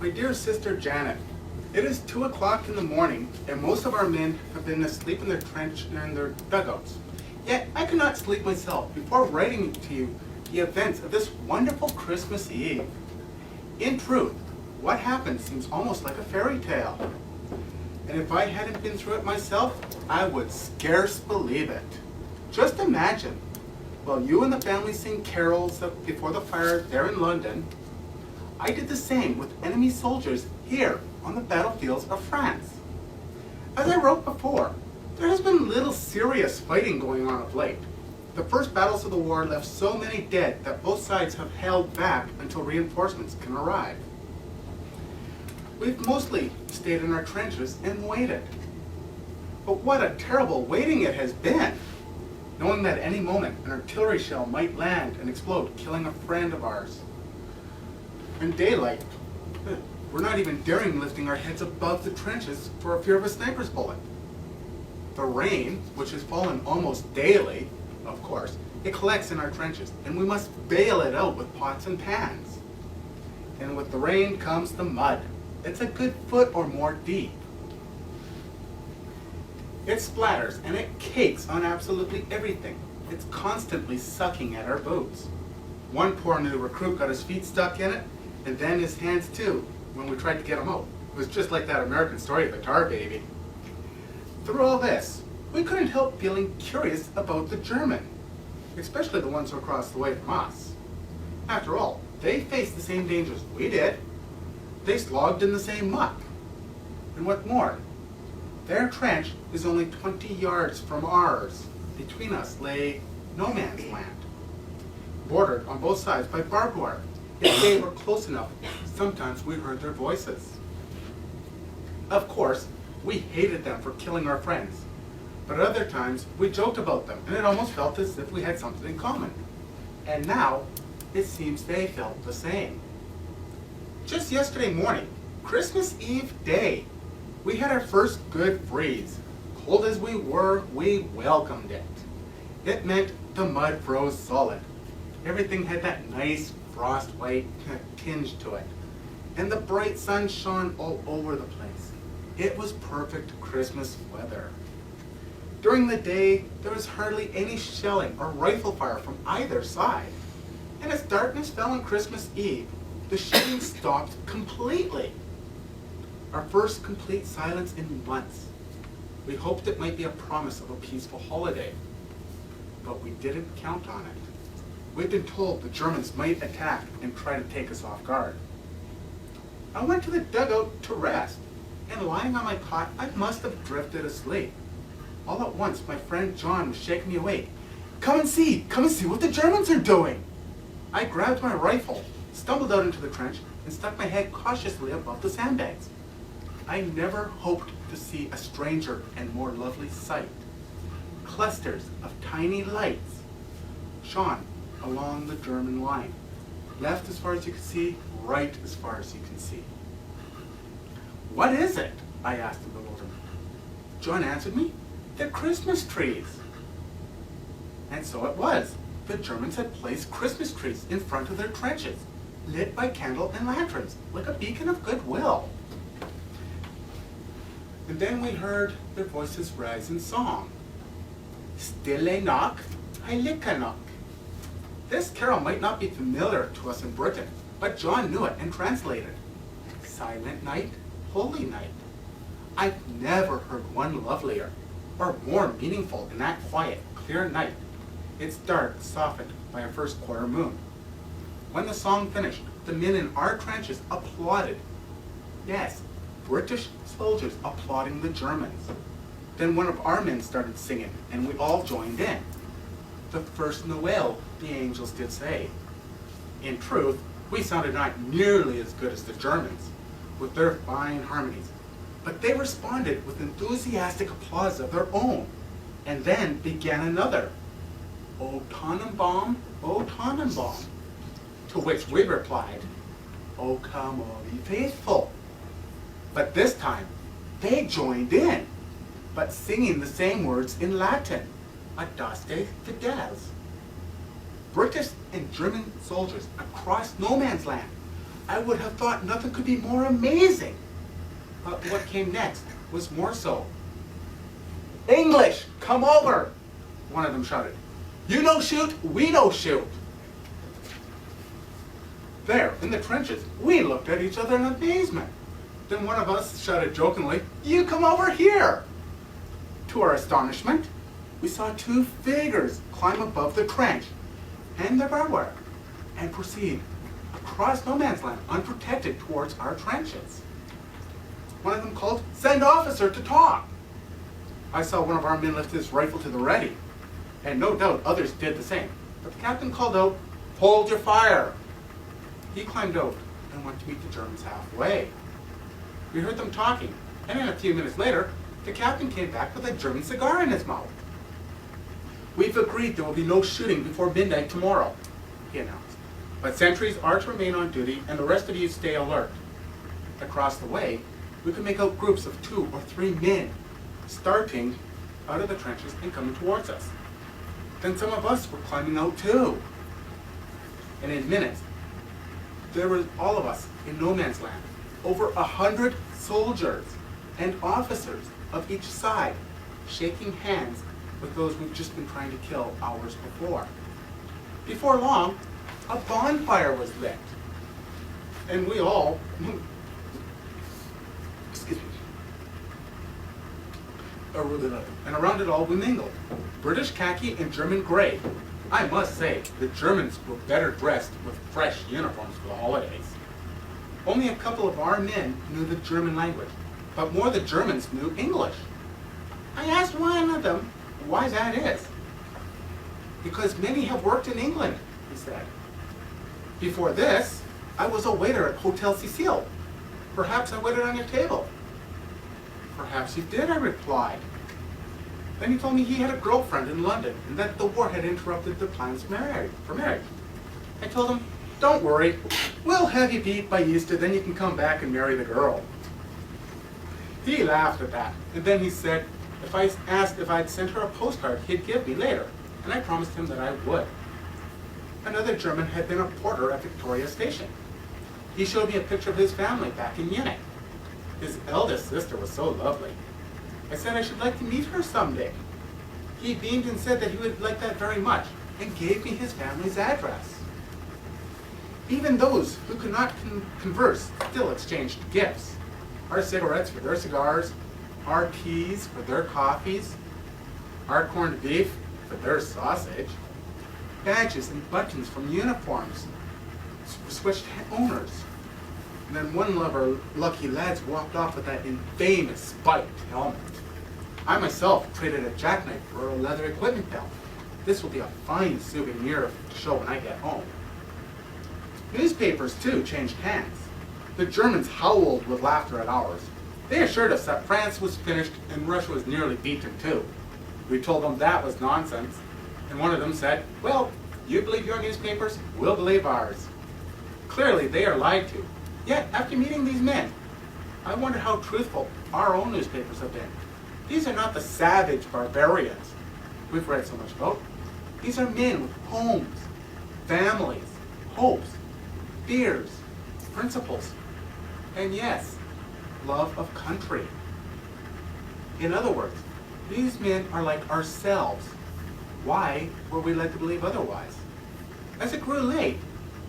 My dear sister Janet, it is 2 o'clock in the morning, and most of our men have been asleep in their trench and in their dugouts. Yet I could not sleep myself before writing to you the events of this wonderful Christmas Eve. In truth, what happened seems almost like a fairy tale. And if I hadn't been through it myself, I would scarce believe it. Just imagine, while you and the family sing carols before the fire there in London, I did the same with enemy soldiers here on the battlefields of France. As I wrote before, there has been little serious fighting going on of late. The first battles of the war left so many dead that both sides have held back until reinforcements can arrive. We've mostly stayed in our trenches and waited. But what a terrible waiting it has been, knowing that at any moment an artillery shell might land and explode, killing a friend of ours. In daylight, we're not even daring lifting our heads above the trenches for fear of a sniper's bullet. The rain, which has fallen almost daily, of course, it collects in our trenches, and we must bail it out with pots and pans. And with the rain comes the mud. It's a good foot or more deep. It splatters and it cakes on absolutely everything. It's constantly sucking at our boots. One poor new recruit got his feet stuck in it, and then his hands too, when we tried to get him out. It was just like that American story of the tar baby. Through all this, we couldn't help feeling curious about the German, especially the ones who across the way from us. After all, they faced the same dangers we did. They slogged in the same muck. And what more, their trench is only 20 yards from ours. Between us lay no man's land, bordered on both sides by barbed wire. If they were close enough, sometimes we heard their voices. Of course, we hated them for killing our friends, but other times we joked about them, and it almost felt as if we had something in common. And now, it seems they felt the same. Just yesterday morning, Christmas Eve day, we had our first good freeze. Cold as we were, we welcomed it. It meant the mud froze solid. Everything had that nice frost white tinge to it. And the bright sun shone all over the place. It was perfect Christmas weather. During the day, there was hardly any shelling or rifle fire from either side. And as darkness fell on Christmas Eve, the shooting stopped completely. Our first complete silence in months. We hoped it might be a promise of a peaceful holiday, but we didn't count on it. We'd been told the Germans might attack and try to take us off guard. I went to the dugout to rest, and lying on my cot, I must have drifted asleep. All at once, my friend John was shaking me awake. Come and see what the Germans are doing." I grabbed my rifle, stumbled out into the trench, and stuck my head cautiously above the sandbags. I never hoped to see a stranger and more lovely sight. Clusters of tiny lights shone along the German line, left as far as you could see, right as far as you can see. "What is it?" I asked in bewilderment. John answered me, "They're Christmas trees." And so it was. The Germans had placed Christmas trees in front of their trenches, lit by candle and lanterns, like a beacon of goodwill. And then we heard their voices rise in song. "Stille Nacht, Heilige Nacht." This carol might not be familiar to us in Britain, but John knew it and translated. Silent night, holy night. I've never heard one lovelier or more meaningful than that quiet, clear night. It's dark, softened by a first quarter moon. When the song finished, the men in our trenches applauded. Yes, British soldiers applauding the Germans. Then one of our men started singing, and we all joined in. "The first Noel," the angels did say. In truth, we sounded not nearly as good as the Germans, with their fine harmonies, but they responded with enthusiastic applause of their own, and then began another, "O Tannenbaum, O Tannenbaum," to which we replied, "O come all ye faithful." But this time, they joined in, but singing the same words in Latin, "Adeste Fideles." British and German soldiers across no man's land I would have thought nothing could be more amazing. But what came next was more so. "English, come over!" one of them shouted. "You no shoot, we no shoot." There, in the trenches, we looked at each other in amazement. Then one of us shouted jokingly, "You come over here!" To our astonishment, we saw two figures climb above the trench and the barbed wire and proceed across no man's land unprotected towards our trenches. One of them called, "Send officer to talk." I saw one of our men lift his rifle to the ready, and no doubt others did the same. But the captain called out, "Hold your fire." He climbed out and went to meet the Germans halfway. We heard them talking, and then a few minutes later, the captain came back with a German cigar in his mouth. "We've agreed there will be no shooting before midnight tomorrow," he announced. "But sentries are to remain on duty, and the rest of you stay alert." Across the way, we could make out groups of 2 or 3 men starting out of the trenches and coming towards us. Then some of us were climbing out too. And in minutes, there were all of us in no man's land, over 100 soldiers and officers of each side, shaking hands with those we've just been trying to kill hours before. Before long, a bonfire was lit, and we all, and around it all we mingled. British khaki and German gray. I must say, the Germans were better dressed with fresh uniforms for the holidays. Only a couple of our men knew the German language, but more the Germans knew English. I asked one of them why that is. "Because many have worked in England," he said. "Before this, I was a waiter at Hotel Cecile. Perhaps I waited on your table." "Perhaps you did," I replied. Then he told me he had a girlfriend in London and that the war had interrupted their plans for marriage. I told him, "Don't worry, we'll have you beat by Easter, then you can come back and marry the girl." He laughed at that, and then he said if I asked if I'd sent her a postcard he'd give me later, and I promised him that I would. Another German had been a porter at Victoria Station. He showed me a picture of his family back in Munich. His eldest sister was so lovely. I said I should like to meet her someday. He beamed and said that he would like that very much, and gave me his family's address. Even those who could not converse still exchanged gifts. Our cigarettes for their cigars, our teas for their coffees, our corned beef for their sausage, badges and buttons from uniforms switched owners. And then one of our lucky lads walked off with that infamous spiked helmet. I myself traded a jackknife for a leather equipment belt. This will be a fine souvenir to show when I get home. Newspapers, too, changed hands. The Germans howled with laughter at ours. They assured us that France was finished and Russia was nearly beaten, too. We told them that was nonsense, and one of them said, "Well, you believe your newspapers, we'll believe ours." Clearly, they are lied to. Yet, after meeting these men, I wonder how truthful our own newspapers have been. These are not the savage barbarians we've read so much about. These are men with homes, families, hopes, fears, principles, and yes, love of country. In other words, these men are like ourselves. Why were we led to believe otherwise? As it grew late,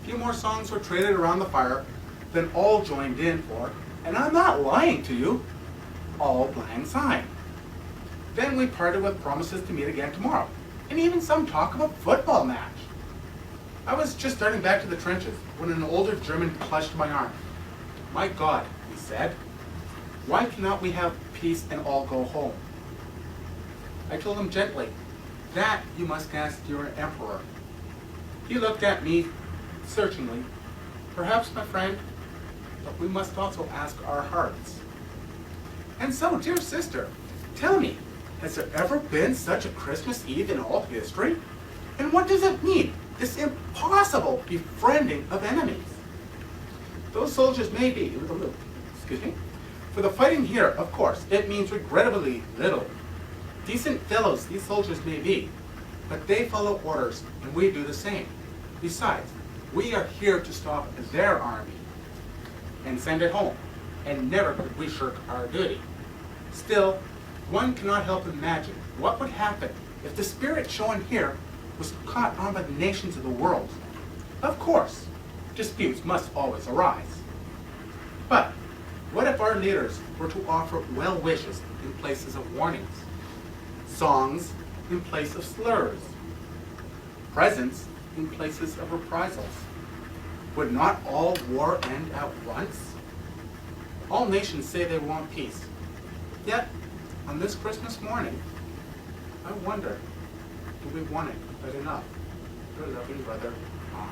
a few more songs were traded around the fire, then all joined in for, and I'm not lying to you, Auld Lang Syne. Then we parted with promises to meet again tomorrow, and even some talk of a football match. I was just starting back to the trenches when an older German clutched my arm. "My God," he said, "why cannot we have peace and all go home?" I told him gently, "That you must ask your emperor." He looked at me searchingly. "Perhaps, my friend, but we must also ask our hearts." And so, dear sister, tell me, has there ever been such a Christmas Eve in all history? And what does it mean, this impossible befriending of enemies? Those soldiers may be, for the fighting here, of course, it means regrettably little. Decent fellows these soldiers may be, but they follow orders, and we do the same. Besides, we are here to stop their army, and send it home, and never could we shirk our duty. Still, one cannot help imagine what would happen if the spirit shown here was caught on by the nations of the world. Of course, disputes must always arise. But what if our leaders were to offer well wishes in places of warnings, songs in place of slurs, presents in places of reprisals? Would not all war end at once? All nations say they want peace. Yet, on this Christmas morning, I wonder, do we want it good enough? Your loving brother, Mom.